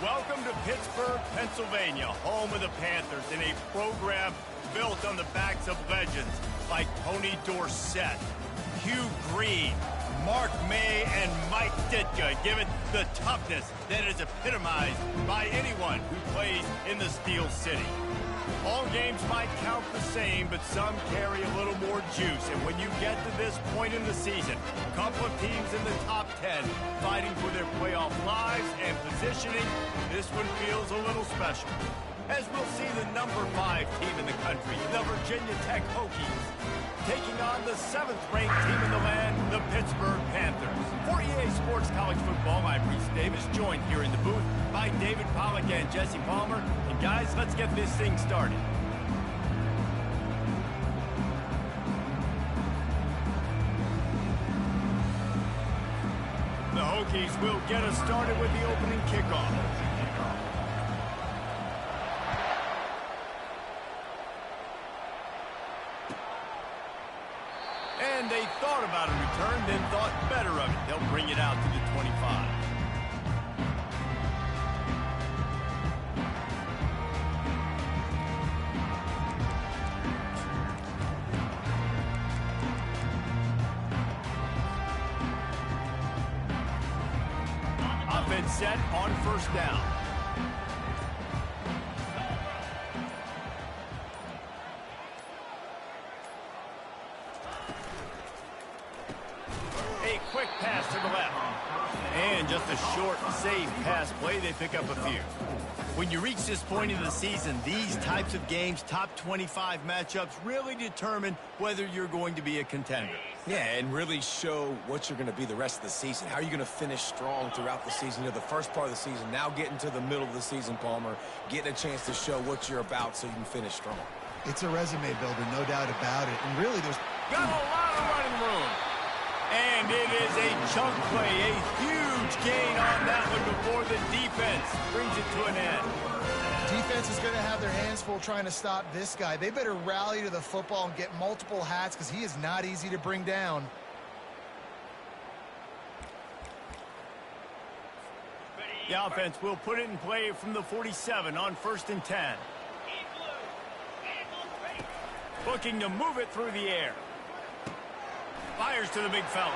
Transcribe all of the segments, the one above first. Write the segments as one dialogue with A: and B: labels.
A: Welcome to Pittsburgh, Pennsylvania, home of the Panthers, in a program built on the backs of legends like Tony Dorsett, Hugh Green, Mark May, and Mike Ditka, given the toughness that is epitomized by anyone who plays in the Steel City. All games might count the same, but some carry a little more juice. And when you get to this point in the season, a couple of teams in the top 10 fighting for their playoff lives and positioning, this one feels a little special. As we'll see the number 5 team in the country, the Virginia Tech Hokies, taking on the 7th-ranked team in the land, the Pittsburgh Panthers. For EA Sports College Football, I'm Reese Davis, joined here in the booth by David Pollack and Jesse Palmer. And guys, let's get this thing started. The Hokies will get us started with the opening kickoff. And they thought about a return, then thought better of it. They'll bring it out to the 25. Offense set on first down. Quick pass to the left. And just a short, safe pass play. They pick up a few. When you reach this point in the season, these types of games, top 25 matchups, really determine whether you're going to be a contender.
B: Yeah, and really show what you're going to be the rest of the season. How are you going to finish strong throughout the season? You know, the first part of the season, now getting to the middle of the season, Palmer, getting a chance to show what you're about so you can finish strong.
C: It's a resume builder, no doubt about it. And really, there's
A: got a lot of running room. And it is a chunk play, a huge gain on that one before the defense brings it to an end.
C: Defense is going to have their hands full trying to stop this guy. They better rally to the football and get multiple hats because he is not easy to bring down.
A: The offense will put it in play from the 47 on 1st and 10. Looking to move it through the air. Fires to the big fella.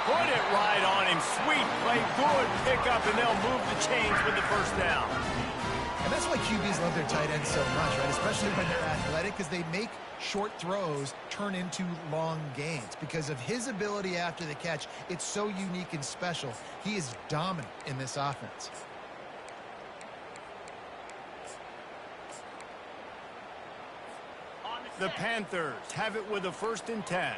A: Put it right on him. Sweet play. Good pickup, and they'll move the chains with the first down.
C: And that's why QBs love their tight ends so much, right? Especially when they're athletic, because they make short throws turn into long gains. Because of his ability after the catch, it's so unique and special. He is dominant in this offense.
A: The Panthers have it with a 1st and 10.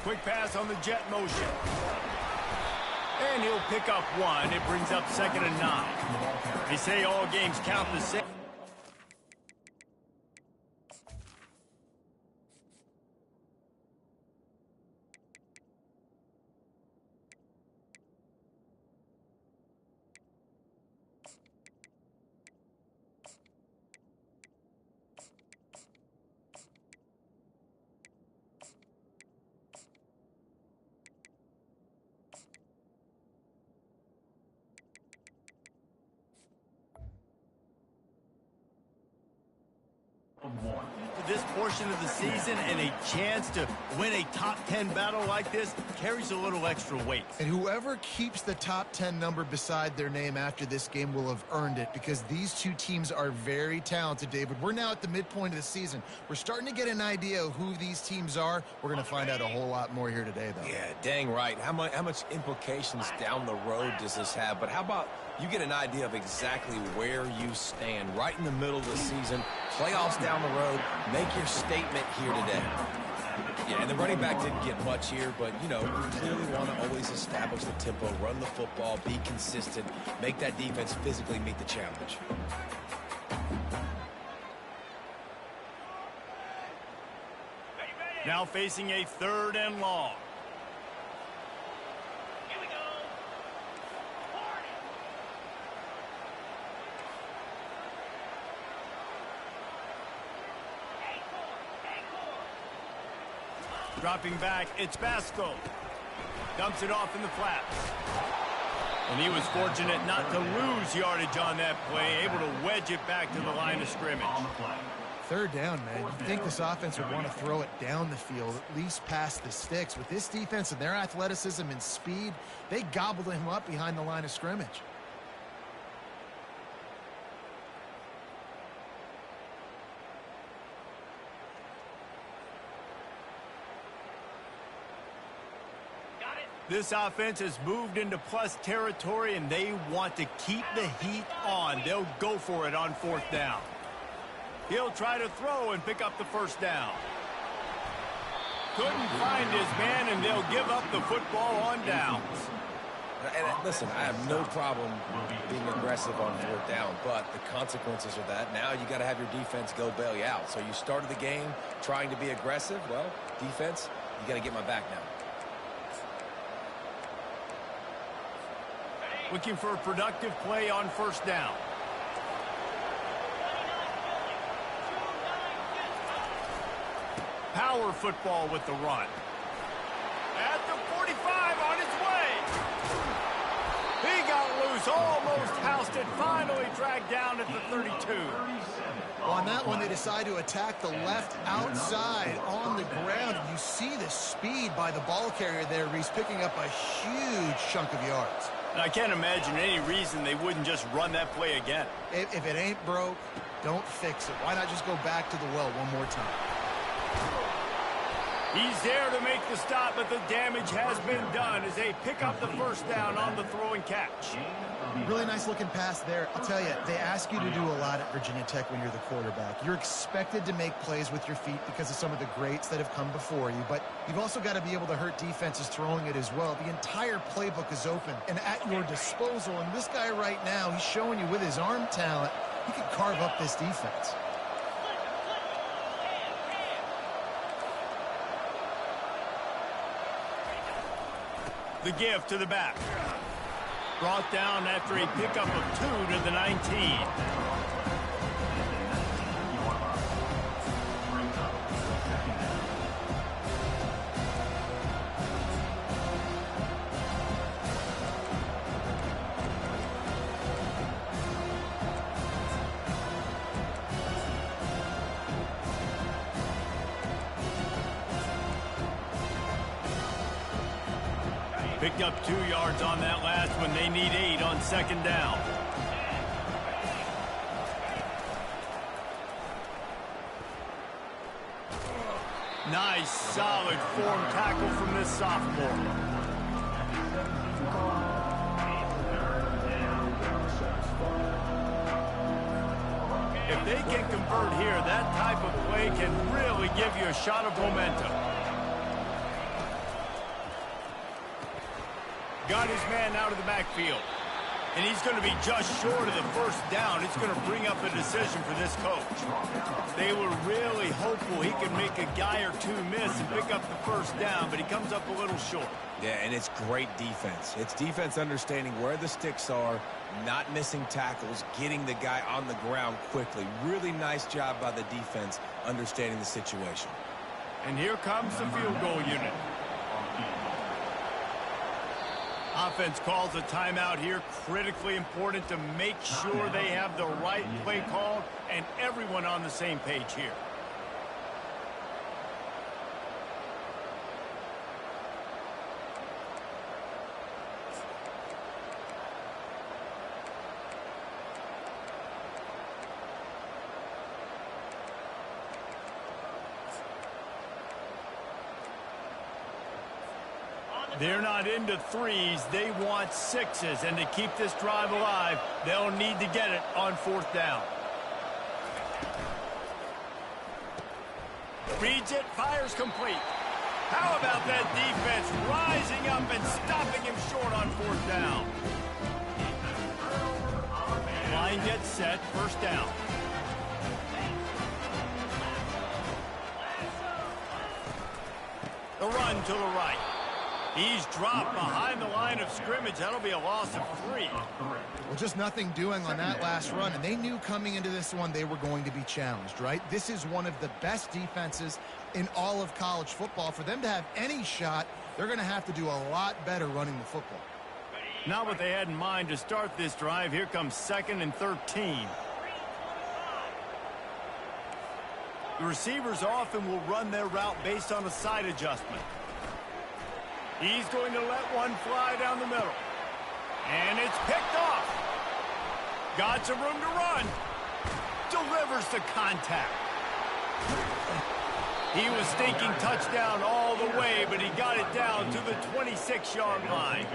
A: Quick pass on the jet motion. And he'll pick up one. It brings up 2nd and 9. They say all games count the same. This portion of the season and a chance to win a top 10 battle like this carries a little extra weight.
C: And whoever keeps the top 10 number beside their name after this game will have earned it, because these two teams are very talented, David. We're now at the midpoint of the season. We're starting to get an idea of who these teams are. We're going to find out a whole lot more here today, though.
B: Yeah, dang right. How much implications down the road does this have? But how about you get an idea of exactly where you stand right in the middle of the season, playoffs down the road, make your statement here today. Yeah, and the running back didn't get much here, but, you know, you clearly want to always establish the tempo, run the football, be consistent, make that defense physically meet the challenge.
A: Now facing a 3rd and long. Dropping back, it's Basco. Dumps it off in the flats. And he was fortunate not to lose yardage on that play, able to wedge it back to the line of scrimmage.
C: Third down, man. You'd think this offense would want to throw it down the field, at least past the sticks. With this defense and their athleticism and speed, they gobbled him up behind the line of scrimmage.
A: This offense has moved into plus territory, and they want to keep the heat on. They'll go for it on fourth down. He'll try to throw and pick up the first down. Couldn't find his man, and they'll give up the football on downs.
B: And listen, I have no problem being aggressive on fourth down, but the consequences are that now you got to have your defense go bail you out. So you started the game trying to be aggressive. Well, defense, you got to get my back now.
A: Looking for a productive play on first down. Power football with the run. At the 45 on his way. He got loose, almost housed it, finally dragged down at the 32.
C: Well, on that one, they decide to attack the left outside on the ground. And you see the speed by the ball carrier there, Reese, picking up a huge chunk of yards.
A: And I can't imagine any reason they wouldn't just run that play again.
C: If it ain't broke, don't fix it. Why not just go back to the well one more time?
A: He's there to make the stop, but the damage has been done as they pick up the first down on the throw and catch.
C: Really nice looking pass there. I'll tell you, they ask you to do a lot at Virginia Tech when you're the quarterback. You're expected to make plays with your feet because of some of the greats that have come before you, but you've also got to be able to hurt defenses throwing it as well. The entire playbook is open and at your disposal, and this guy right now, he's showing you with his arm talent, he could carve up this defense.
A: The give to the back. Brought down after a pickup of 2 to the 19. Picked up 2 yards on that last one. They need 8 on second down. Nice, solid form tackle from this sophomore. If they can convert here, that type of play can really give you a shot of momentum. Got his man out of the backfield. And he's going to be just short of the first down. It's going to bring up a decision for this coach. They were really hopeful he could make a guy or two miss and pick up the first down, but he comes up a little short.
B: Yeah, and it's great defense. It's defense understanding where the sticks are, not missing tackles, getting the guy on the ground quickly. Really nice job by the defense understanding the situation.
A: And here comes the field goal unit. Offense calls a timeout here. Critically important to make sure they have the right play called and everyone on the same page here. They're not into threes. They want sixes. And to keep this drive alive, they'll need to get it on fourth down. Reads it, fires complete. How about that defense rising up and stopping him short on fourth down? Line gets set, first down. The run to the right. He's dropped behind the line of scrimmage. That'll be a loss of 3.
C: Well, just nothing doing on that last run, and they knew coming into this one they were going to be challenged, right? This is one of the best defenses in all of college football. For them to have any shot, they're going to have to do a lot better running the football.
A: Not what they had in mind to start this drive. Here comes 2nd and 13. The receivers often will run their route based on a side adjustment. He's going to let one fly down the middle. And it's picked off. Got some room to run. Delivers the contact. He was thinking touchdown all the way, but he got it down to the 26-yard line.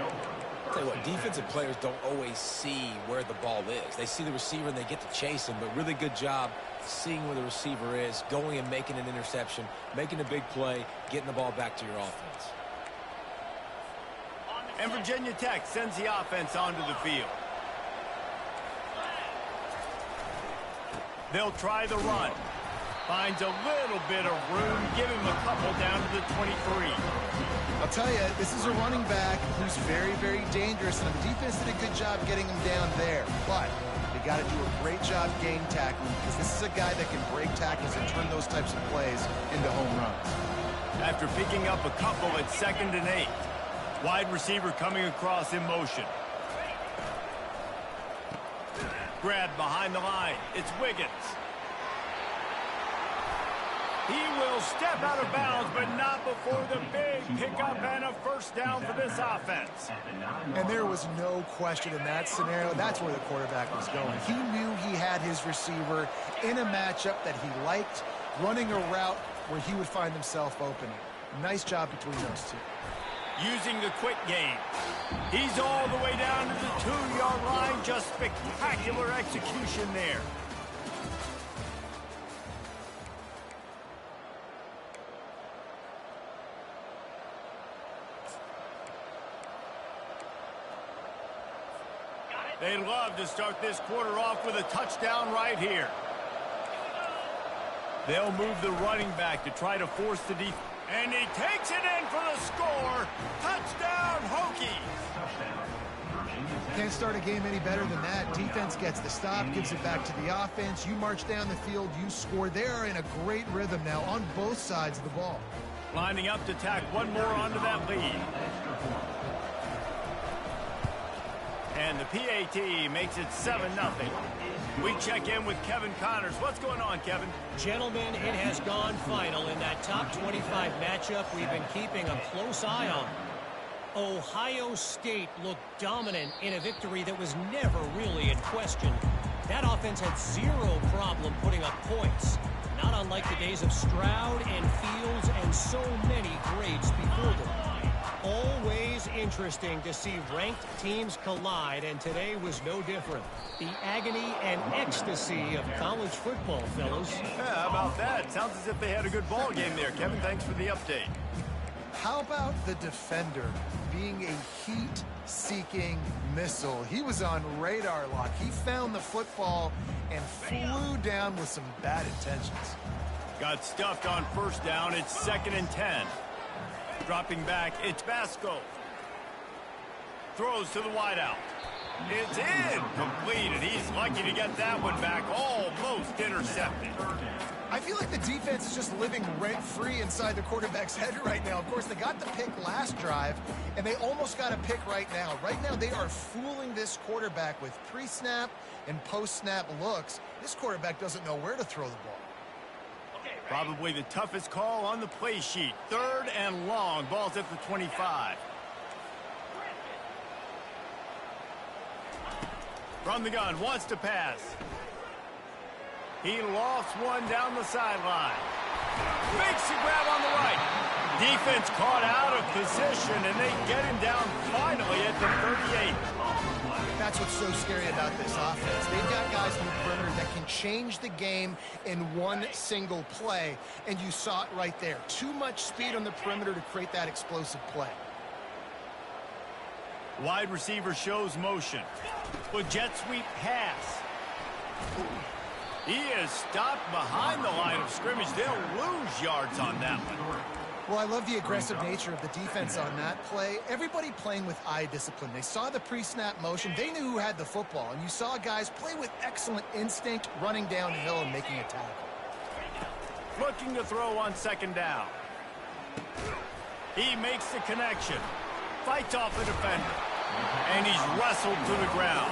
B: I'll tell you what, defensive players don't always see where the ball is. They see the receiver and they get to chase him, but really good job seeing where the receiver is, going and making an interception, making a big play, getting the ball back to your offense.
A: And Virginia Tech sends the offense onto the field. They'll try the run. Finds a little bit of room. Give him a couple down to the 23.
C: I'll tell you, this is a running back who's very, very dangerous, and the defense did a good job getting him down there. But they got to do a great job game tackling, because this is a guy that can break tackles and turn those types of plays into home runs.
A: After picking up a couple at 2nd and 8. Wide receiver coming across in motion. Grabbed behind the line. It's Wiggins. He will step out of bounds, but not before the big pickup and a first down for this offense.
C: And there was no question in that scenario. That's where the quarterback was going. He knew he had his receiver in a matchup that he liked, running a route where he would find himself open. Nice job between those two.
A: Using the quick game. He's all the way down to the 2-yard line. Just spectacular execution there. They'd love to start this quarter off with a touchdown right here. They'll move the running back to try to force the defense. And he takes it in for the score. Touchdown, Hokies.
C: Can't start a game any better than that. Defense gets the stop, gives it back to the offense. You march down the field, you score. They're in a great rhythm now on both sides of the ball.
A: Lining up to tack one more onto that lead. And the PAT makes it 7-0. We check in with Kevin Connors. What's going on, Kevin?
D: Gentlemen, it has gone final in that top 25 matchup we've been keeping a close eye on. Ohio State looked dominant in a victory that was never really in question. That offense had zero problem putting up points, not unlike the days of Stroud and Fields and so many greats before them. Always interesting to see ranked teams collide, and today was no different. The agony and ecstasy of college football, fellas.
A: Yeah, how about that? Sounds as if they had a good ball game there. Kevin, thanks for the update.
C: How about the defender being a heat-seeking missile? He was on radar lock. He found the football and flew down with some bad intentions.
A: Got stuffed on first down. It's 2nd and 10. Dropping back, it's Basco. Throws to the wideout. It's in. Completed. He's lucky to get that one back. Almost intercepted.
C: I feel like the defense is just living rent-free inside the quarterback's head right now. Of course, they got the pick last drive, and they almost got a pick right now. Right now, they are fooling this quarterback with pre-snap and post-snap looks. This quarterback doesn't know where to throw the ball.
A: Probably the toughest call on the play sheet. 3rd and long. Ball's at the 25. From the gun, wants to pass. He lofts one down the sideline. Makes the grab on the right. Defense caught out of position, and they get him down finally at the 38.
C: That's what's so scary about this offense. They've got guys on the perimeter that can change the game in one single play, and you saw it right there. Too much speed on the perimeter to create that explosive play.
A: Wide receiver shows motion. With jet sweep pass. He is stopped behind the line of scrimmage. They'll lose yards on that one.
C: Well, I love the aggressive nature of the defense on that play. Everybody playing with eye discipline. They saw the pre-snap motion. They knew who had the football. And you saw guys play with excellent instinct, running downhill and making a tackle.
A: Looking to throw on second down. He makes the connection. Fights off the defender. And he's wrestled to the ground.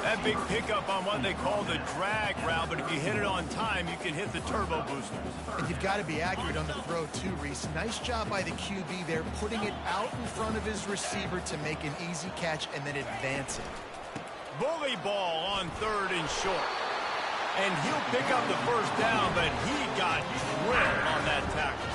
A: That big pickup on what they call the drag route, but if you hit it on time, you can hit the turbo boosters.
C: And you've got to be accurate on the throw too, Reese. Nice job by the QB there, putting it out in front of his receiver to make an easy catch and then advance it.
A: Bully ball on third and short. And he'll pick up the first down, but he got drilled on that tackle.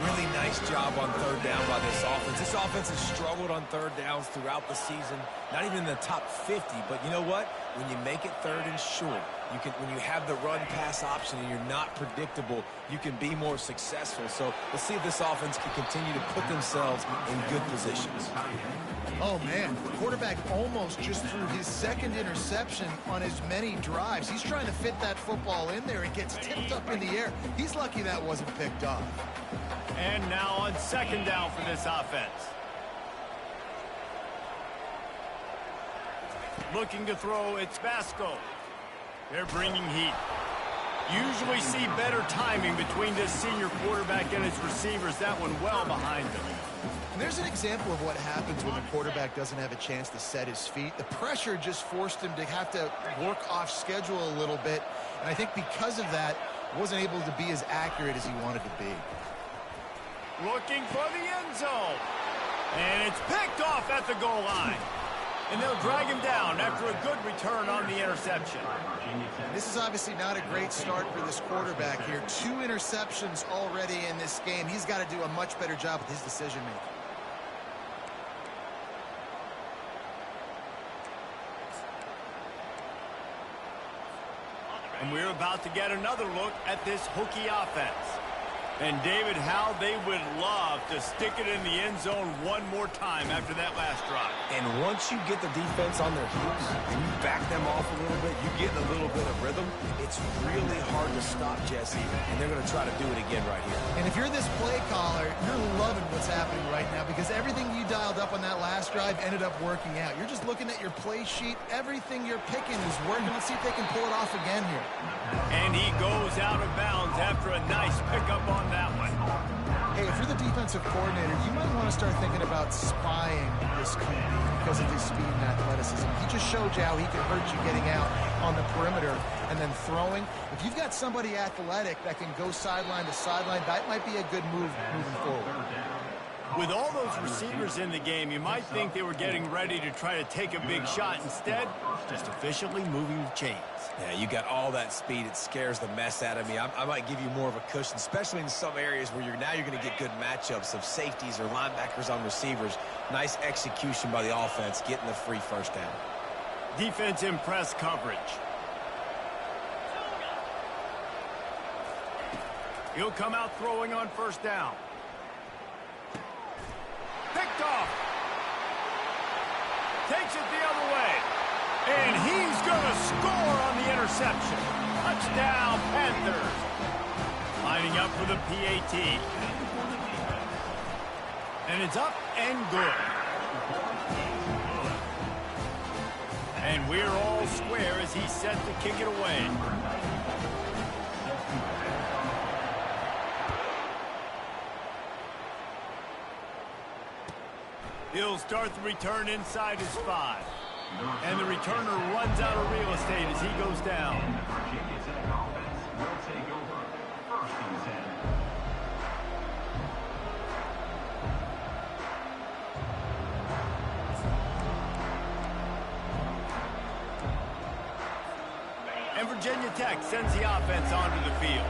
B: Really nice job on third down by this offense. This offense has struggled on third downs throughout the season. Not even in the top 50, but you know what? When you make it third and short, when you have the run-pass option and you're not predictable, you can be more successful. So let's see if this offense can continue to put themselves in good positions.
C: Oh, man, the quarterback almost just threw his second interception on as many drives. He's trying to fit that football in there. It gets tipped up in the air. He's lucky that wasn't picked off.
A: And now on second down for this offense. Looking to throw, it's Vasco. They're bringing heat. Usually see better timing between this senior quarterback and his receivers. That one well behind them.
C: And there's an example of what happens when the quarterback doesn't have a chance to set his feet. The pressure just forced him to have to work off schedule a little bit. And I think because of that, wasn't able to be as accurate as he wanted to be.
A: Looking for the end zone. And it's picked off at the goal line. And they'll drag him down after a good return on the interception.
C: This is obviously not a great start for this quarterback here. 2 interceptions already in this game. He's got to do a much better job with his decision-making.
A: And we're about to get another look at this Hokie offense. And David, how they would love to stick it in the end zone one more time after that last drive.
B: And once you get the defense on their heels and you back them off a little bit, you get in a little bit of rhythm, it's really hard to stop Jesse, and they're going to try to do it again right here.
C: And if you're this play caller, you're loving what's happening right now because everything you dialed up on that last drive ended up working out. You're just looking at your play sheet. Everything you're picking is working. Let's see if they can pull it off again here.
A: And he goes out of bounds after a nice pickup on that one.
C: Hey, if you're the defensive coordinator, you might want to start thinking about spying this QB because of his speed and athleticism. He just showed you how he can hurt you getting out on the perimeter and then throwing. If you've got somebody athletic that can go sideline to sideline, that might be a good move moving forward.
A: With all those receivers in the game, you might think they were getting ready to try to take a big shot. Instead, just efficiently moving the chains.
B: Yeah, you got all that speed. It scares the mess out of me. I might give you more of a cushion, especially in some areas where you're going to get good matchups of safeties or linebackers on receivers. Nice execution by the offense, getting the free first down.
A: Defense in press coverage. He'll come out throwing on first down. Picked off. Takes it the other way. And he's going to score on the interception. Touchdown, Panthers. Lining up for the PAT. And it's up and good. And we're all square as he's set to kick it away. He'll start the return inside his 5. And the returner runs out of real estate as he goes down. And Virginia Tech sends the offense onto the field.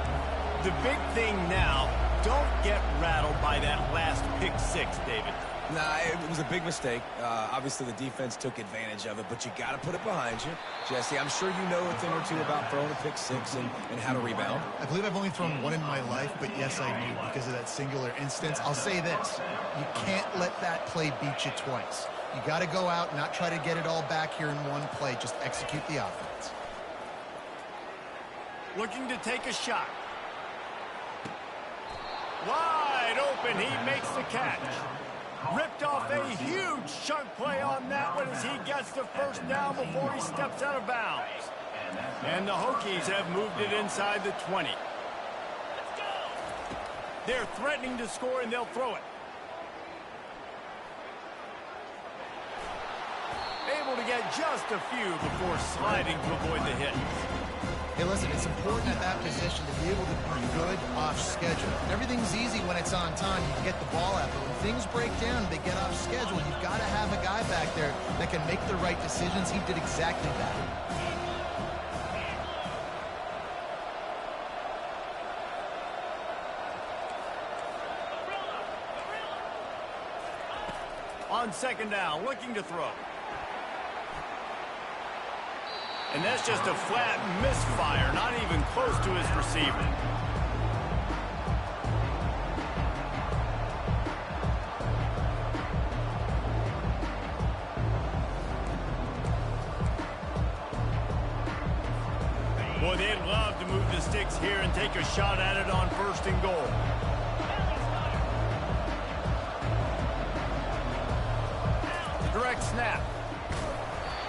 A: The big thing now, don't get rattled by that last pick 6, David.
B: Nah, it was a big mistake. Obviously, the defense took advantage of it, but you got to put it behind you. Jesse, I'm sure you know a thing or two about throwing a pick 6 and how to rebound.
C: I believe I've only thrown one in my life, but yes, I do because of that singular instance. I'll say this. You can't let that play beat you twice. You got to go out and not try to get it all back here in one play. Just execute the offense.
A: Looking to take a shot. Wide open, he makes the catch. Ripped off a huge chunk play on that one as he gets the first down before he steps out of bounds. And the Hokies have moved it inside the 20. They're threatening to score, and they'll throw it. Able to get just a few before sliding to avoid the hit.
C: Hey, listen, it's important at that position to be able to be good off schedule. Everything's easy when it's on time. You can get the ball out. But when things break down, they get off schedule. You've got to have a guy back there that can make the right decisions. He did exactly that.
A: On second down, looking to throw. And that's just a flat misfire, not even close to his receiver. Boy, they'd love to move the sticks here and take a shot at it on first and goal. Direct snap.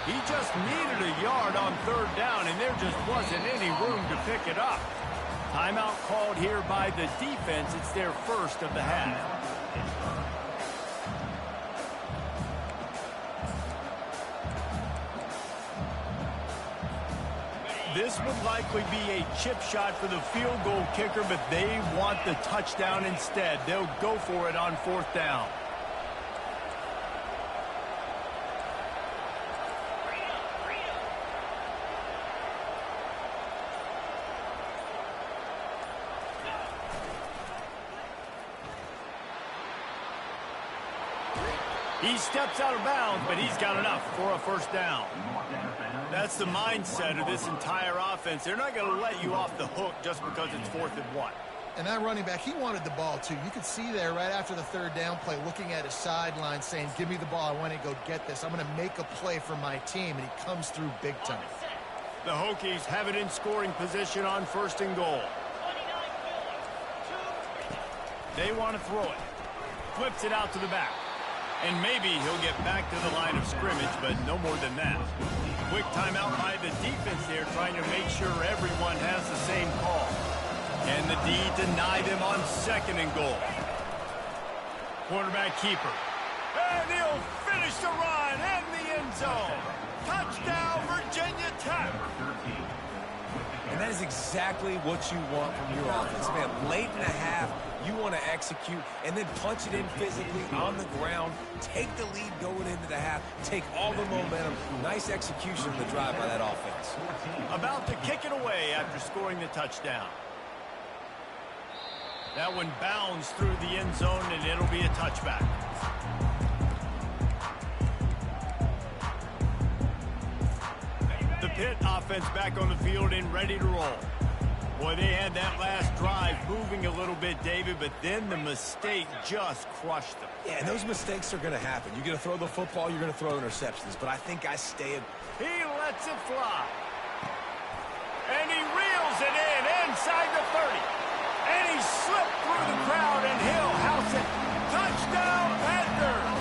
A: He just needed a yard on third down, and there just wasn't any room to pick it up. Timeout called here by the defense. It's their first of the half. This would likely be a chip shot for the field goal kicker, but they want the touchdown instead. They'll go for it on fourth down. He steps out of bounds, but he's got enough for a first down. That's the mindset of this entire offense. They're not going to let you off the hook just because it's 4th and 1.
C: And that running back, he wanted the ball, too. You could see there right after the third down play, looking at his sideline, saying, give me the ball. I want to go get this. I'm going to make a play for my team, and he comes through big time.
A: The Hokies have it in scoring position on first and goal. They want to throw it. Flips it out to the back. And maybe he'll get back to the line of scrimmage, but no more than that. Quick timeout by the defense there, trying to make sure everyone has the same call. And the D deny them on second and goal. Quarterback keeper. And he'll finish the run in the end zone. Touchdown, Virginia Tech.
B: And that is exactly what you want from your offense. Man, late in the half, you want to execute and then punch it in physically on the ground, take the lead going into the half, take all the momentum. Nice execution of the drive by that offense.
A: About to kick it away after scoring the touchdown. That one bounds through the end zone, and it'll be a touchback. The Pitt offense back on the field and ready to roll. Boy, they had that last drive moving a little bit, David, but then the mistake just crushed them.
B: Yeah, and those mistakes are going to happen. You're going to throw the football, you're going to throw interceptions, but I think I stay in.
A: He lets it fly. And he reels it in inside the 30. And he slipped through the crowd, and he'll house it. Touchdown, Panthers!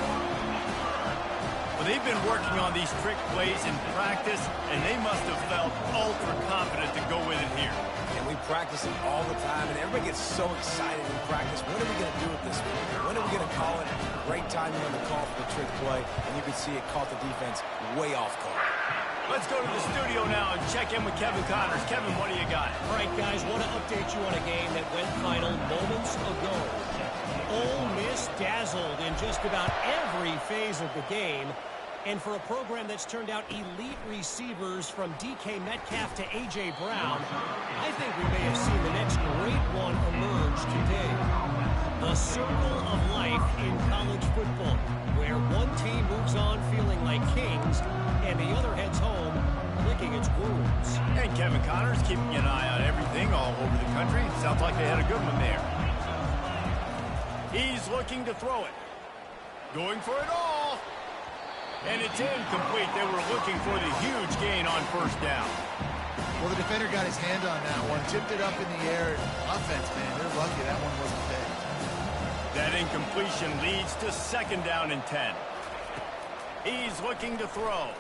A: Well, they've been working on these trick plays in practice, and they must have felt ultra confident to go with it here.
B: And we practice it all the time, and everybody gets so excited in practice. When are we going to do it this week? When are we going to call it? Great timing on the call for the trick play, and you can see it caught the defense way off guard.
A: Let's go to the studio now and check in with Kevin Connors. Kevin, what do you got?
D: All right, guys, want to update you on a game that went final moments ago. Ole Miss dazzled in just about every phase of the game. And for a program that's turned out elite receivers from DK Metcalf to A.J. Brown, I think we may have seen the next great one emerge today. The circle of life in college football, where one team moves on feeling like kings, and the other heads home licking its wounds.
A: And Kevin Connors keeping an eye on everything all over the country. Sounds like they had a good one there. He's looking to throw it. Going for it all. And it's incomplete. They were looking for the huge gain on first down.
C: Well, the defender got his hand on that one, tipped it up in the air. Offense, man, they're lucky that one wasn't picked.
A: That incompletion leads to 2nd down and 10. He's looking to throw.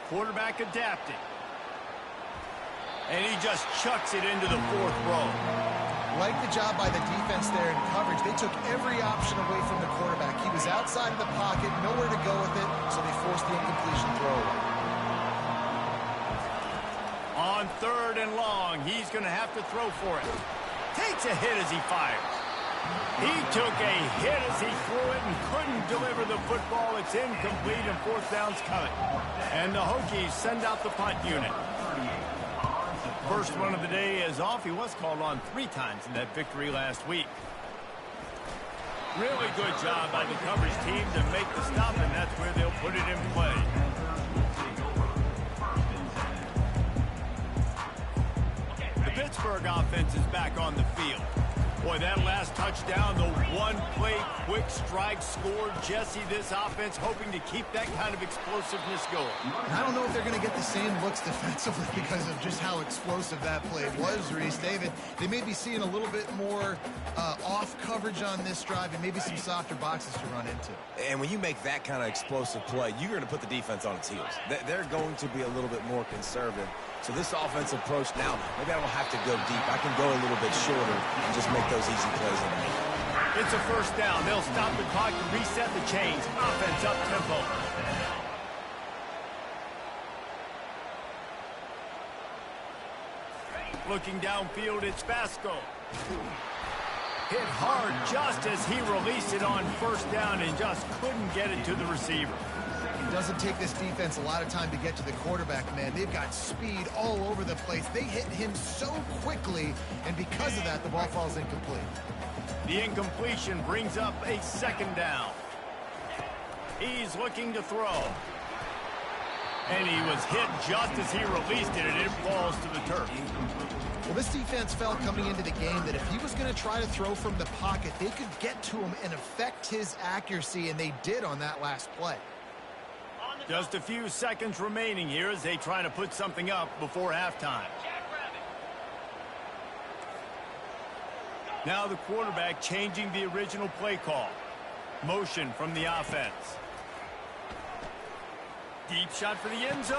A: Quarterback adapting. And he just chucks it into the 4th row.
C: Like the job by the defense there in coverage. They took every option away from the quarterback. He was outside of the pocket, nowhere to go with it, so they forced the incompletion throw.
A: On 3rd and long, he's going to have to throw for it. Takes a hit as he fires. He took a hit as he threw it and couldn't deliver the football. It's incomplete and 4th down's coming. And the Hokies send out the punt unit. First one of the day is off. He was called on 3 times in that victory last week. Really good job by the coverage team to make the stop, and that's where they'll put it in play. The Pittsburgh offense is back on the field. Boy, that last touchdown, the one-play quick strike scored. Jesse, this offense hoping to keep that kind of explosiveness going.
C: I don't know if they're going to get the same looks defensively because of just how explosive that play was, Reese. David, they may be seeing a little bit more off coverage on this drive and maybe some softer boxes to run into.
B: And when you make that kind of explosive play, you're going to put the defense on its heels. They're going to be a little bit more conservative. So this offensive approach now, maybe I don't have to go deep. I can go a little bit shorter and just make those easy plays in there.
A: It's a 1st down. They'll stop the clock to reset the chains. Offense up tempo. Looking downfield, it's Vasco. Hit hard just as he released it on 1st down and just couldn't get it to the receiver.
C: It doesn't take this defense a lot of time to get to the quarterback, man. They've got speed all over the place. They hit him so quickly, and because of that, the ball falls incomplete.
A: The incompletion brings up a 2nd down. He's looking to throw. And he was hit just as he released it, and it falls to the turf.
C: Well, this defense felt coming into the game that if he was going to try to throw from the pocket, they could get to him and affect his accuracy, and they did on that last play.
A: Just a few seconds remaining here as they try to put something up before halftime. Now the quarterback changing the original play call. Motion from the offense. Deep shot for the end zone.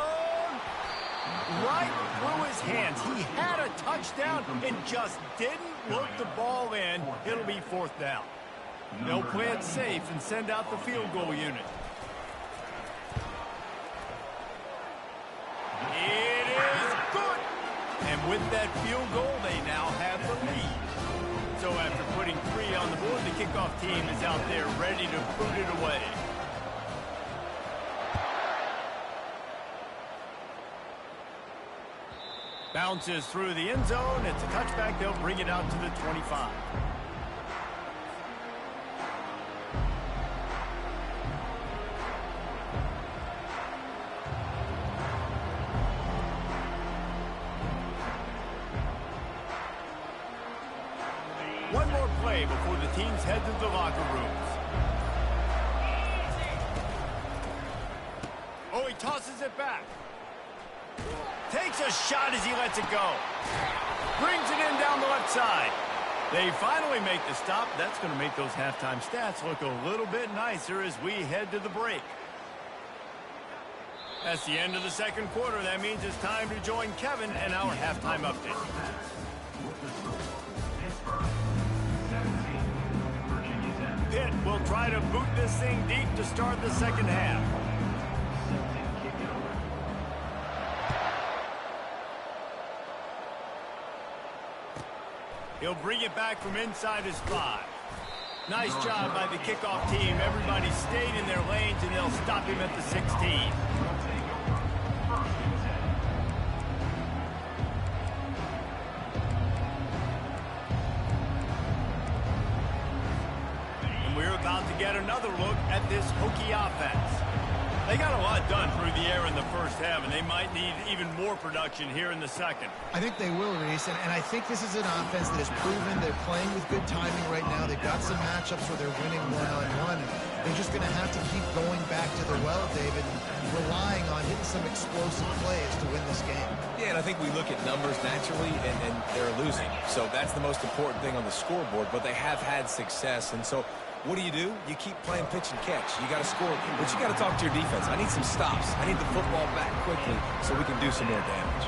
A: Right through his hands. He had a touchdown and just didn't look the ball in. It'll be 4th down. They'll play it safe and send out the field goal unit. It is good. And with that field goal, they now have the lead. So after putting 3 on the board, the kickoff team is out there ready to put it away. Bounces through the end zone. It's a touchback. They'll bring it out to the 25. One more play before the teams head to the locker rooms. Oh, he tosses it back. Takes a shot as he lets it go. Brings it in down the left side. They finally make the stop. That's going to make those halftime stats look a little bit nicer as we head to the break. That's the end of the 2nd quarter. That means it's time to join Kevin and our halftime update. Pitt will try to boot this thing deep to start the 2nd half. He'll bring it back from inside his 5. Nice job by the kickoff team. Everybody stayed in their lanes, and they'll stop him at the 16. And we're about to get another look at this Hokie offense. They got a lot done through the air in the 1st half, and they might need even more production here in the 2nd.
C: I think they will, Reese, and I think this is an offense that has proven they're playing with good timing right now. They've got some matchups where they're winning one-on-one. They're just going to have to keep going back to the well, David. relying on hitting some explosive plays to win this game.
B: Yeah, and I think we look at numbers naturally, and they're losing. So that's the most important thing on the scoreboard, but they have had success. And so what do? You keep playing pitch and catch. You got to score, but you got to talk to your defense. I need some stops. I need the football back quickly so we can do some more damage.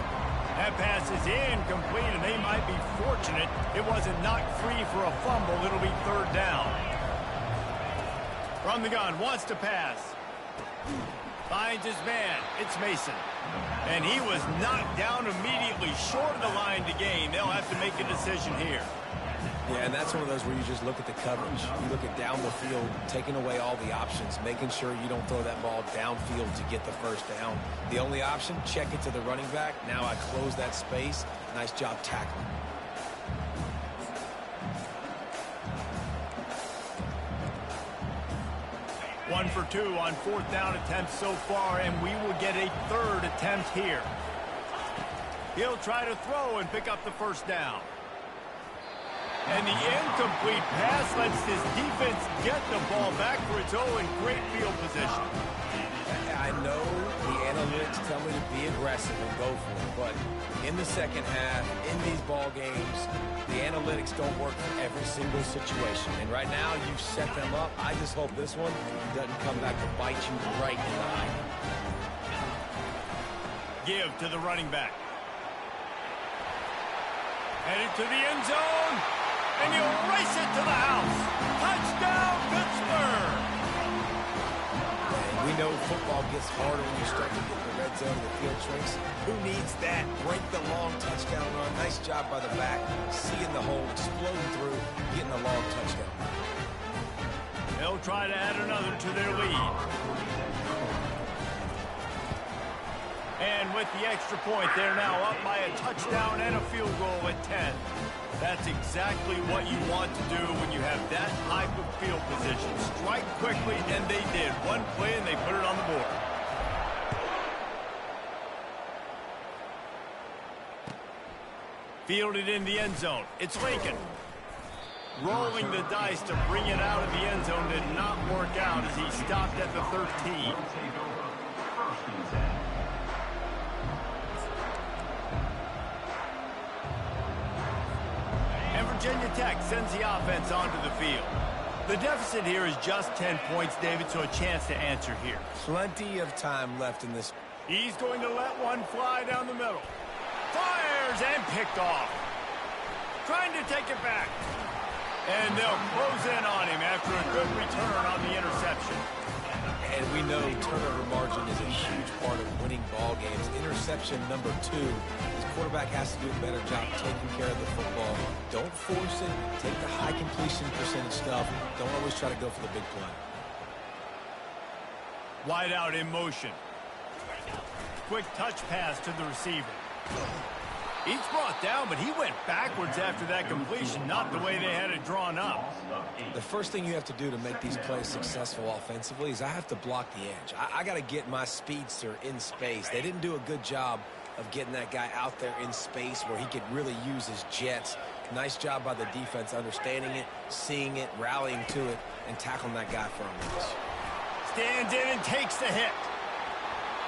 A: That pass is incomplete, and they might be fortunate it wasn't knocked free for a fumble. It'll be third down. From the gun, wants to pass. Finds his man. It's Mason. And he was knocked down immediately short of the line to gain. They'll have to make a decision here.
B: Yeah, and that's one of those where you just look at the coverage. You look at down the field, taking away all the options, making sure you don't throw that ball downfield to get the first down. The only option, check it to the running back. Now I close that space. Nice job tackling.
A: One for two on fourth down attempts so far, and we will get a third attempt here. He'll try to throw and pick up the first down. And the incomplete pass lets this defense get the ball back for its own great field position.
B: I know the analytics tell me to be aggressive and go for it, but in the second half, in these ball games, the analytics don't work for every single situation. And right now, you've set them up. I just hope this one doesn't come back to bite you right in the eye.
A: Give to the running back. Headed to the end zone. And you race it to the house. Touchdown, Pittsburgh!
B: And we know football gets harder when you start to get the red zone and the field shrinks. Who needs that? Break the long touchdown run. Nice job by the back. Seeing the hole, exploding through, getting a long touchdown.
A: They'll try to add another to their lead. And with the extra point, they're now up by a touchdown and a field goal at 10. That's exactly what you want to do when you have that type of field position. Strike quickly, and they did. One play, and they put it on the board. Fielded in the end zone. It's Lincoln. Rolling the dice to bring it out of the end zone did not work out as he stopped at the 13. Virginia Tech sends the offense onto the field. The deficit here is just 10 points, David, so a chance to answer here.
B: Plenty of time left in this.
A: He's going to let one fly down the middle. Fires and picked off. Trying to take it back. And they'll close in on him after a good return on the interception.
B: And we know turnover margin is a huge part of winning ball games. Interception number 2. His quarterback has to do a better job taking care of the football. Don't force it. Take the high completion percentage stuff. Don't always try to go for the big play.
A: Wide out in motion. Quick touch pass to the receiver. He's brought down, but he went backwards after that completion, not the way they had it drawn up.
B: The first thing you have to do to make these plays successful offensively is I have to block the edge. I got to get my speedster in space. They didn't do a good job of getting that guy out there in space where he could really use his jets. Nice job by the defense understanding it, seeing it, rallying to it, and tackling that guy for a loss.
A: Stands in and takes the hit.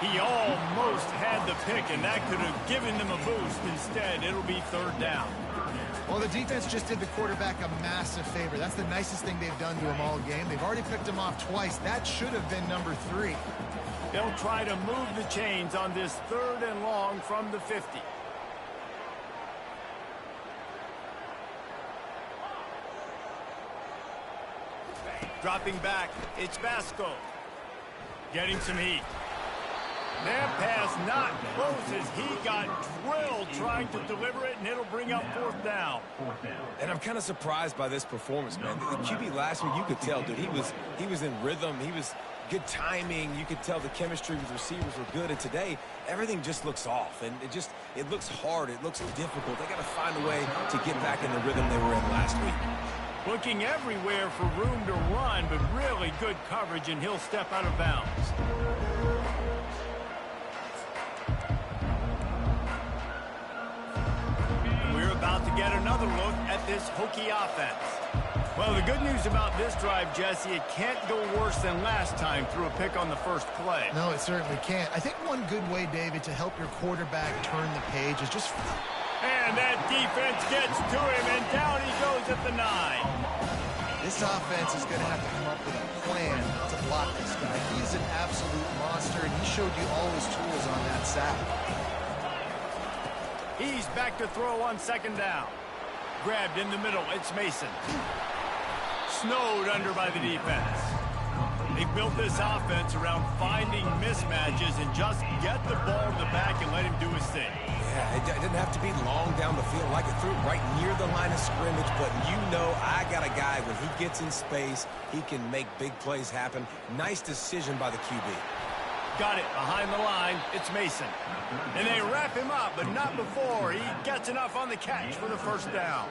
A: He almost had the pick, and that could have given them a boost. Instead, it'll be third down.
C: Well, the defense just did the quarterback a massive favor. That's the nicest thing they've done to him all game. They've already picked him off twice. That should have been number 3.
A: They'll try to move the chains on this third and long from the 50. Dropping back, it's Vasco. Getting some heat. That pass not close as he got drilled trying to deliver it, and it'll bring up fourth down.
B: And I'm kind of surprised by this performance, man. The QB last week, you could tell, dude, he was in rhythm. He was good timing. You could tell the chemistry with receivers were good. And today, everything just looks off. And it looks hard. It looks difficult. They got to find a way to get back in the rhythm they were in last week.
A: Looking everywhere for room to run, but really good coverage, and he'll step out of bounds. We're about to get another look at this Hokie offense. Well, the good news about this drive, Jesse, it can't go worse than last time through a pick on the first play.
C: No, it certainly can't. I think one good way, David, to help your quarterback turn the page is just...
A: And that defense gets to him, and down he goes at the 9.
C: This offense is going to have to come up with a plan to block this guy. He is an absolute monster, and he showed you all his tools on that sack.
A: He's back to throw on second down. Grabbed in the middle, it's Mason. Snowed under by the defense. They built this offense around finding mismatches and just get the ball to the back and let him do his thing.
B: Yeah, it didn't have to be long down the field. Like it threw right near the line of scrimmage, but you know I got a guy, when he gets in space, he can make big plays happen. Nice decision by the QB.
A: Got it behind the line. It's Mason. And they wrap him up, but not before he gets enough on the catch for the first down.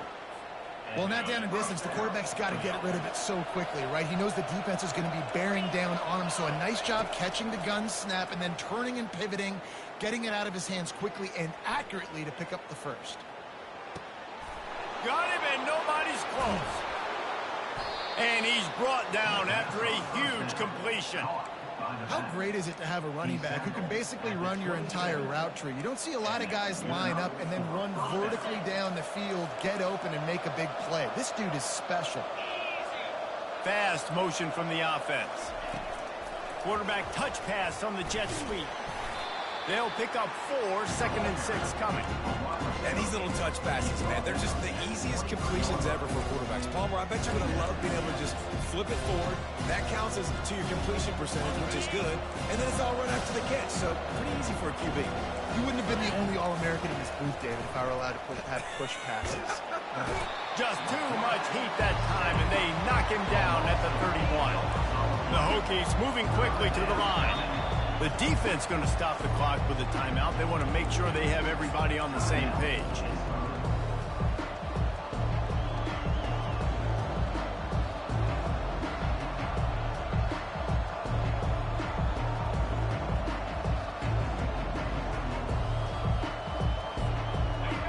C: Well, not down in distance, the quarterback's got to get rid of it so quickly, right? He knows the defense is going to be bearing down on him, so a nice job catching the gun snap and then turning and pivoting, getting it out of his hands quickly and accurately to pick up the first.
A: Got him, and nobody's close. And he's brought down after a huge completion.
C: How great is it to have a running back who can basically run your entire route tree? You don't see a lot of guys line up and then run vertically down the field, get open, and make a big play. This dude is special.
A: Fast motion from the offense. Quarterback touch pass on the jet sweep. They'll pick up 4, 2nd and 6 coming.
B: And these little touch passes, man, they're just the easiest completions ever for quarterbacks. Palmer, I bet you would have loved being able to just flip it forward. That counts as to your completion percentage, which is good. And then it's all run after the catch, so pretty easy for a QB.
C: You wouldn't have been the only All-American in this booth, David, if I were allowed to have push passes.
A: Just too much heat that time, and they knock him down at the 31. The Hokies moving quickly to the line. The defense going to stop the clock with a timeout. They want to make sure they have everybody on the same page.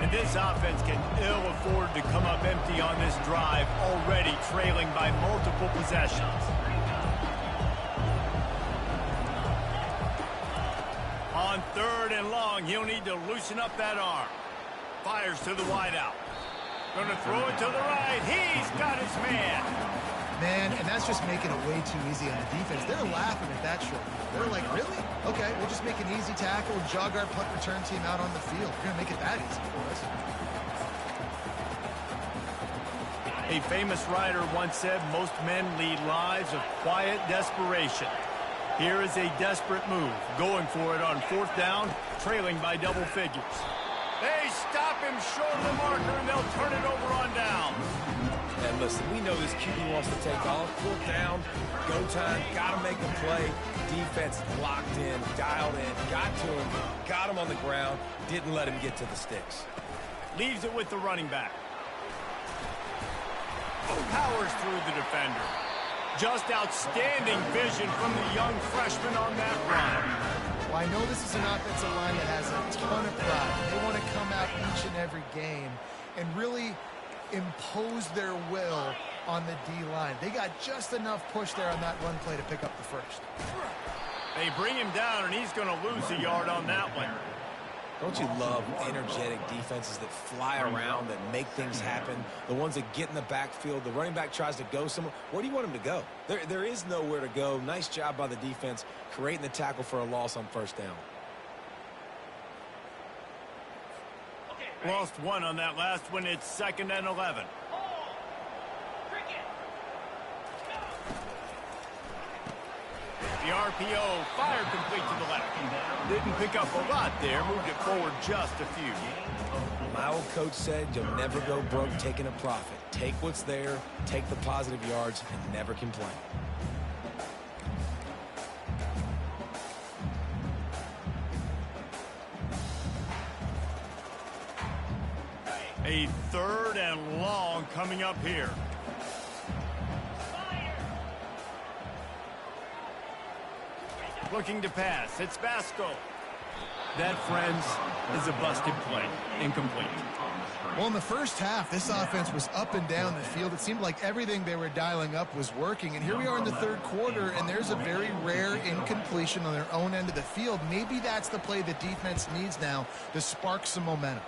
A: And this offense can ill afford to come up empty on this drive, already trailing by multiple possessions. On 3rd and long, he'll need to loosen up that arm. Fires to the wideout. Going to throw it to the right. He's got his man.
C: Man, and that's just making it way too easy on the defense. They're laughing at that short. They're like, really? Okay, we'll just make an easy tackle and jog our punt return team out on the field. We're going to make it that easy for us.
A: A famous writer once said, most men lead lives of quiet desperation. Here is a desperate move, going for it on 4th down, trailing by double figures. They stop him short of the marker, and they'll turn it over on down.
B: And listen, we know this QB wants to take off. 4th down, go time, got to make a play. Defense locked in, dialed in, got to him, got him on the ground, didn't let him get to the sticks.
A: Leaves it with the running back. Powers through the defender. Just outstanding vision from the young freshman on that run.
C: Well, I know this is an offensive line that has a ton of pride. They want to come out each and every game and really impose their will on the D-line. They got just enough push there on that run play to pick up the first.
A: They bring him down, and he's going to lose a yard on that one.
B: Don't you love energetic defenses that fly around, that make things happen? The ones that get in the backfield, the running back tries to go somewhere. Where do you want him to go? There is nowhere to go. Nice job by the defense, creating the tackle for a loss on 1st down.
A: Lost 1 on that last one. It's 2nd and 11. The RPO fired complete to the left. Didn't pick up a lot there. Moved it forward just a few.
B: My old coach said you'll never go broke taking a profit. Take what's there, take the positive yards, and never complain.
A: A 3rd and long coming up here. Looking to pass. It's Basco. That, friends, is a busted play. Incomplete.
C: Well, in the first half, this offense was up and down the field. It seemed like everything they were dialing up was working. And here we are in the third quarter, and there's a very rare incompletion on their own end of the field. Maybe that's the play the defense needs now to spark some momentum.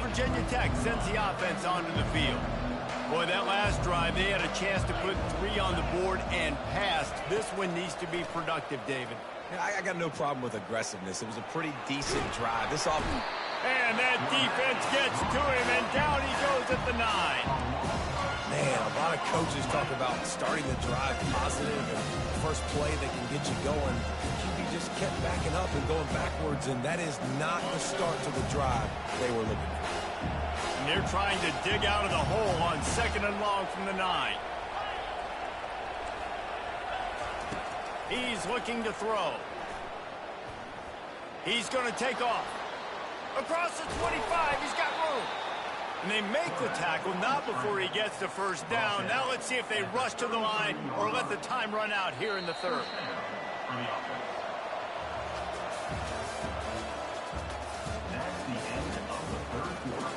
A: Virginia Tech sends the offense onto the field. Boy, that last drive, they had a chance to put 3 on the board and passed. This one needs to be productive, David.
B: Yeah, I got no problem with aggressiveness. It was a pretty decent drive. This offense.
A: And that defense gets to him, and down he goes at the 9.
B: Man, a lot of coaches talk about starting the drive positive and first play that can get you going. QB just kept backing up and going backwards, and that is not the start to the drive they were looking for.
A: And they're trying to dig out of the hole on 2nd and long from the 9. He's looking to throw. He's going to take off. Across the 25, he's got room. And they make the tackle, not before he gets the first down. Now let's see if they rush to the line or let the time run out here in the third.
E: That's the end of the third quarter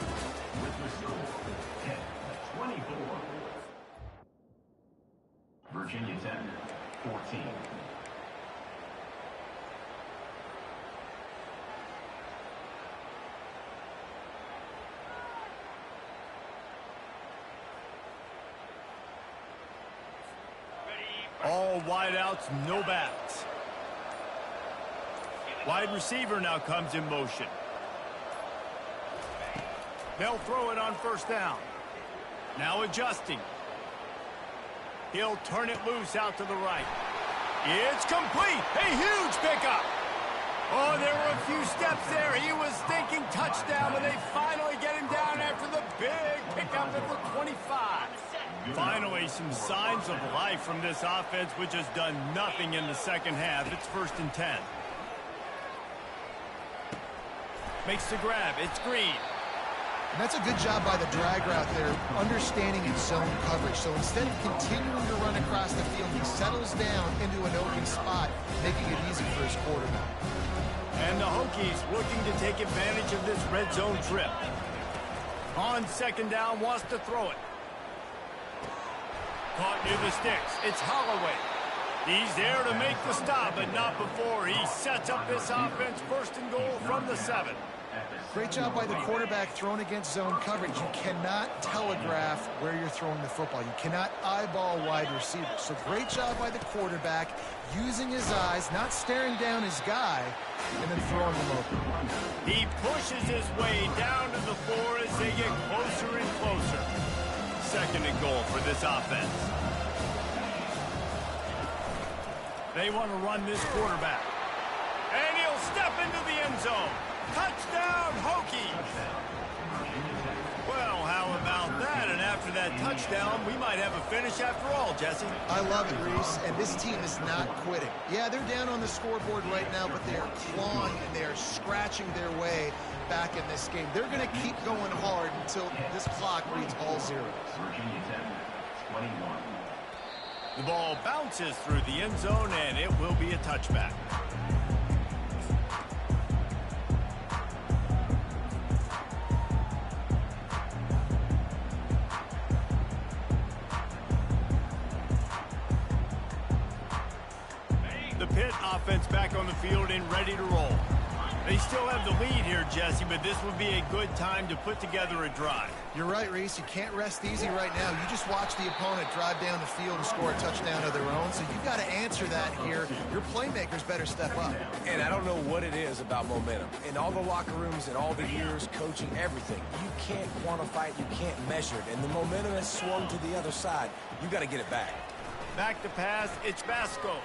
E: with the score 10-24. Virginia Tech 14.
A: All wideouts, no backs. Wide receiver now comes in motion. They'll throw it on first down. Now adjusting. He'll turn it loose out to the right. It's complete. A huge pickup. Oh, there were a few steps there. He was thinking touchdown, but they finally get him down after the big pickup at the 25. Finally, some signs of life from this offense, which has done nothing in the second half. It's 1st and 10. Makes the grab. It's Green.
C: And that's a good job by the drag route there, understanding its zone coverage. So instead of continuing to run across the field, he settles down into an open spot, making it easy for his quarterback.
A: And the Hokies looking to take advantage of this red zone trip. On 2nd down, wants to throw it. Caught near the sticks. It's Holloway. He's there to make the stop, but not before. He sets up this offense 1st and goal from the 7.
C: Great job by the quarterback thrown against zone coverage. You cannot telegraph where you're throwing the football. You cannot eyeball wide receivers. So great job by the quarterback using his eyes, not staring down his guy, and then throwing him open.
A: He pushes his way down to the 4 as they get closer and closer. 2nd and goal for this offense. They want to run this quarterback. And he'll step into the end zone. Touchdown, Hokies! Well, how about that? And after that touchdown, we might have a finish after all, Jesse.
C: I love it, Reese, and this team is not quitting. Yeah, they're down on the scoreboard right now, but they are clawing and they are scratching their way back in this game. They're going to keep going hard until this clock reads all zeros.
E: Virginia Tech 21.
A: The ball bounces through the end zone, and it will be a touchback. The Pitt offense back on the field and ready to roll. They still have the lead here, Jesse, but this would be a good time to put together a drive.
C: You're right, Reese. You can't rest easy right now. You just watch the opponent drive down the field and score a touchdown of their own, so you've got to answer that here. Your playmakers better step up.
B: And I don't know what it is about momentum. In all the locker rooms, in all the years, coaching, everything, you can't quantify it, you can't measure it. And the momentum has swung to the other side. You got to get it back.
A: Back to pass, it's Vasco.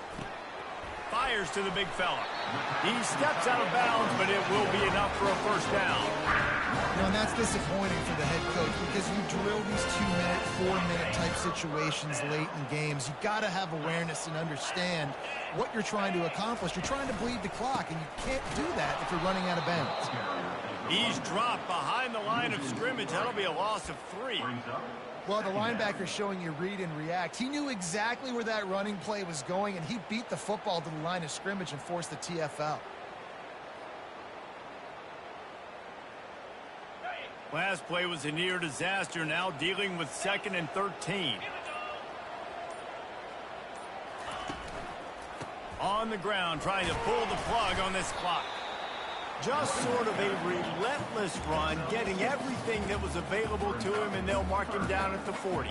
A: Fires to the big fella. He steps out of bounds, but it will be enough for a first down.
C: And that's disappointing for the head coach because you drill these 2-minute 4-minute type situations late in games, you got to have awareness and understand what you're trying to accomplish. You're trying to bleed the clock, and you can't do that if you're running out of bounds.
A: He's dropped behind the line of scrimmage. That'll be a loss of 3.
C: Well, the linebacker's showing you read and react. He knew exactly where that running play was going, and he beat the football to the line of scrimmage and forced the TFL.
A: Last play was a near disaster, now dealing with 2nd and 13. On the ground, trying to pull the plug on this clock. Just sort of a relentless run, getting everything that was available to him, and they'll mark him down at the 40.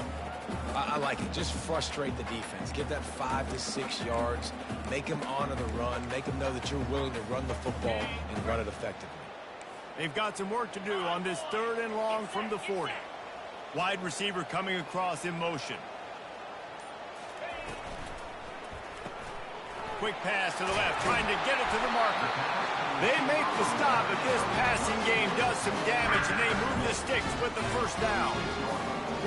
B: I like it. Just frustrate the defense. Get that 5 to 6 yards. Make them honor the run. Make them know that you're willing to run the football and run it effectively.
A: They've got some work to do on this 3rd and long from the 40. Wide receiver coming across in motion. Quick pass to the left, trying to get it to the marker. They make the stop, but this passing game does some damage, and they move the sticks with the first down.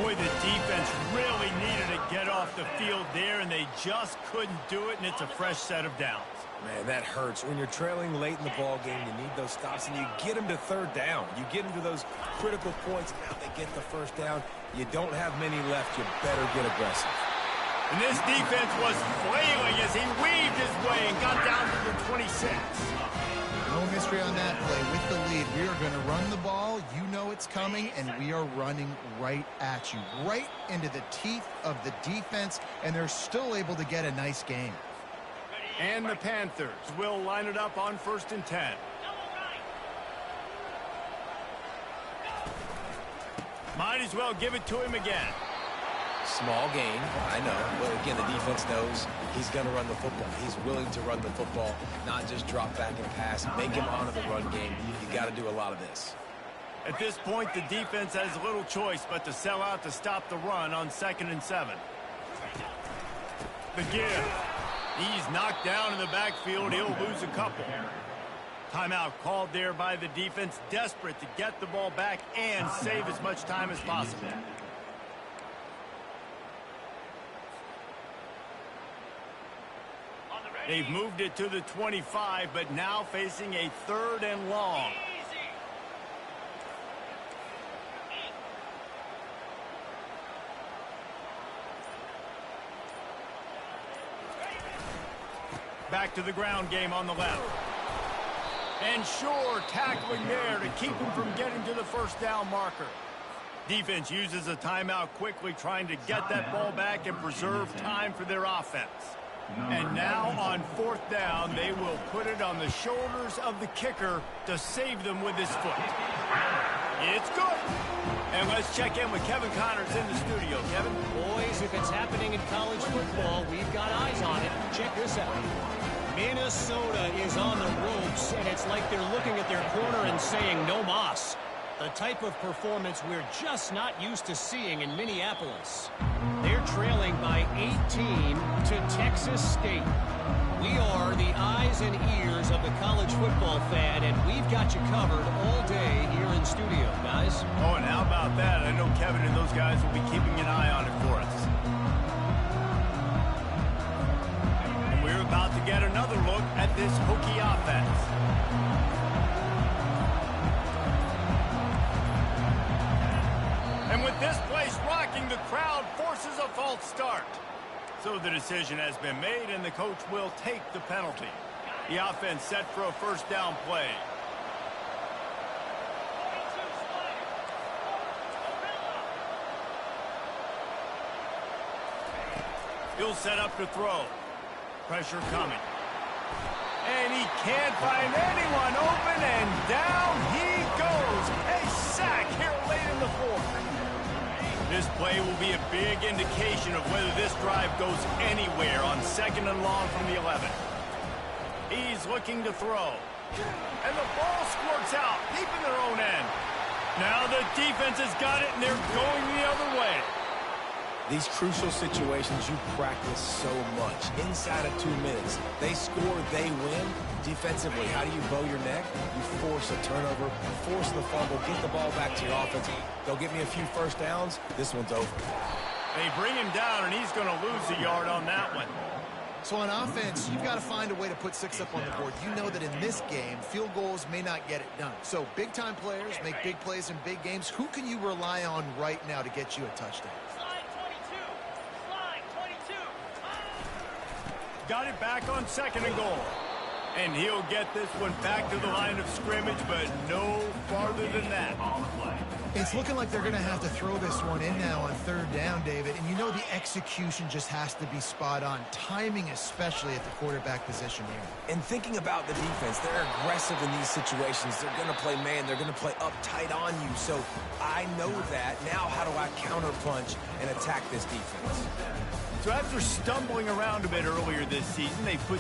A: Boy, the defense really needed to get off the field there, and they just couldn't do it, and it's a fresh set of downs.
B: Man, that hurts. When you're trailing late in the ball game, you need those stops, and you get them to 3rd down. You get them to those critical points. Now they get the 1st down. You don't have many left. You better get aggressive.
A: And this defense was flailing as he weaved his way and got down to the 26.
C: No mystery on that play. With the lead, we are going to run the ball. You know it's coming, and we are running right at you, right into the teeth of the defense, and they're still able to get a nice game.
A: And the Panthers will line it up on 1st and 10. Might as well give it to him again.
B: Small gain, I know, but again, the defense knows he's going to run the football. He's willing to run the football, not just drop back and pass, make him honor the run game. You got to do a lot of this.
A: At this point, the defense has little choice but to sell out to stop the run on 2nd and 7. The give. He's knocked down in the backfield. He'll lose a couple. Timeout called there by the defense, desperate to get the ball back and save as much time as possible. They've moved it to the 25, but now facing a 3rd and long. Back to the ground game on the left. And sure, tackling there to keep him from getting to the 1st down marker. Defense uses a timeout quickly, trying to get that ball back and preserve time for their offense. And now on 4th down, they will put it on the shoulders of the kicker to save them with his foot. It's good. And let's check in with Kevin Connors in the studio. Kevin?
D: Boys, if it's happening in college football, we've got eyes on it. Check this out. Minnesota is on the ropes, and it's like they're looking at their corner and saying, no mas. The type of performance we're just not used to seeing in Minneapolis. They're trailing by 18 to Texas State. We are the eyes and ears of the college football fan, and we've got you covered all day here in studio, guys.
A: Oh, and how about that? I know Kevin and those guys will be keeping an eye on it for us. And we're about to get another look at this Hokie offense. And with this place rocking, the crowd forces a false start. So the decision has been made, and the coach will take the penalty. The offense set for a 1st down play. He'll set up to throw. Pressure coming. And he can't find anyone open, and down he goes. A sack here late in the 4th. This play will be a big indication of whether this drive goes anywhere on 2nd and long from the 11. He's looking to throw. And the ball squirts out, deep in their own end. Now the defense has got it, and they're going the other way.
B: These crucial situations you practice so much. Inside of 2 minutes, they score, they win. Defensively, how do you bow your neck? You force a turnover, force the fumble, get the ball back to your offense. They'll get me a few first downs. This one's over.
A: They bring him down, and he's going to lose a yard on that one.
C: So on offense, you've got to find a way to put 6 up on the board. You know that in this game, field goals may not get it done. So big-time players make big plays in big games. Who can you rely on right now to get you a touchdown?
A: Got it back on 2nd and goal. And he'll get this one back to the line of scrimmage, but no farther than that.
C: It's looking like they're going to have to throw this one in now on 3rd down, David. And you know the execution just has to be spot on. Timing especially at the quarterback position here.
B: And thinking about the defense, they're aggressive in these situations. They're going to play man. They're going to play up tight on you. So I know that. Now how do I counterpunch and attack this defense?
A: So after stumbling around a bit earlier this season, they put